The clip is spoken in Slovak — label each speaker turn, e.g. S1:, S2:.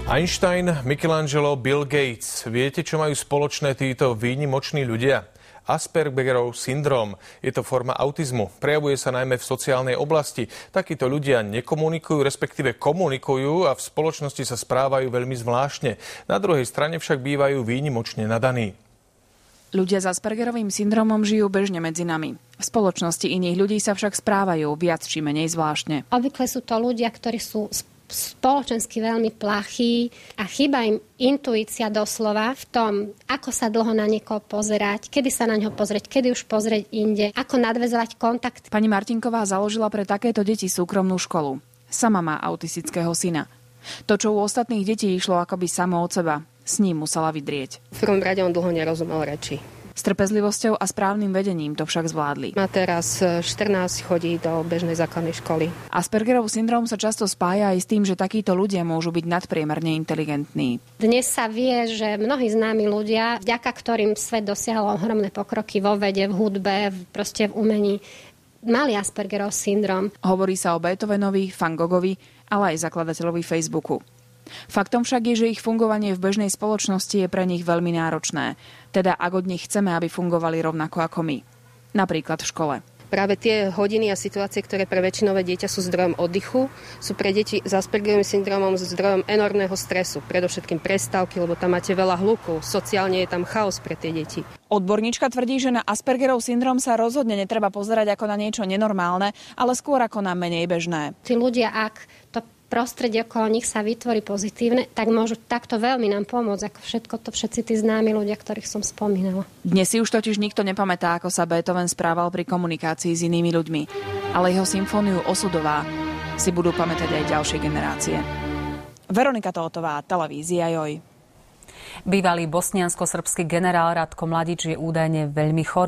S1: Einstein, Michelangelo, Bill Gates. Viete, čo majú spoločné títo výnimoční ľudia? Aspergerov syndrom. Je to forma autizmu. Prejavuje sa najmä v sociálnej oblasti. Takíto ľudia nekomunikujú, respektíve komunikujú a v spoločnosti sa správajú veľmi zvláštne. Na druhej strane však bývajú výnimočne nadaní.
S2: Ľudia s Aspergerovým syndromom žijú bežne medzi nami. V spoločnosti iných ľudí sa však správajú viac či menej zvláštne.
S3: Obvykle sú to ľudia, ktorí sú spoločensky veľmi plachí a chýba im intuícia doslova v tom, ako sa dlho na niekoho pozerať, kedy sa na ňo pozrieť, kedy už pozrieť inde, ako nadväzovať kontakt.
S2: Pani Martinková založila pre takéto deti súkromnú školu. Sama má autistického syna. To, čo u ostatných detí išlo akoby samo od seba, s ním musela vydrieť.
S4: V prvom rade on dlho nerozumel reči.
S2: S trpezlivosťou a správnym vedením to však zvládli.
S4: A teraz 14 chodí do bežnej základnej školy.
S2: Aspergerov syndrom sa často spája aj s tým, že takíto ľudia môžu byť nadpriemerne inteligentní.
S3: Dnes sa vie, že mnohí známi ľudia, vďaka ktorým svet dosiahol ohromné pokroky vo vede, v hudbe, proste v umení, mali Aspergerov syndrom.
S2: Hovorí sa o Beethovenovi, Van Goghovi, ale aj zakladateľovi Facebooku. Faktom však je, že ich fungovanie v bežnej spoločnosti je pre nich veľmi náročné. Teda ak od nich chceme, aby fungovali rovnako ako my. Napríklad v škole.
S4: Práve tie hodiny a situácie, ktoré pre väčšinové dieťa sú zdrojom oddychu, sú pre deti s Aspergerovým syndromom zdrojom enormného stresu. Predovšetkým prestávky, lebo tam máte veľa hluku. Sociálne je tam chaos pre tie deti.
S2: Odborníčka tvrdí, že na Aspergerov syndrom sa rozhodne netreba pozerať ako na niečo nenormálne, ale skôr ako na menej bežné.
S3: Tí ľudia, ak to prostredie okolo nich sa vytvorí pozitívne, tak môžu takto veľmi nám pomôcť, ako všetci tí známi ľudia, ktorých som spomínala.
S2: Dnes si už totiž nikto nepamätá, ako sa Beethoven správal pri komunikácii s inými ľuďmi, ale jeho symfóniu Osudová si budú pamätať aj ďalšie generácie. Veronika Tótová, televízia JOJ.
S5: Bývalý bosniansko-srbský generál Ratko Mladič je údajne veľmi chorý.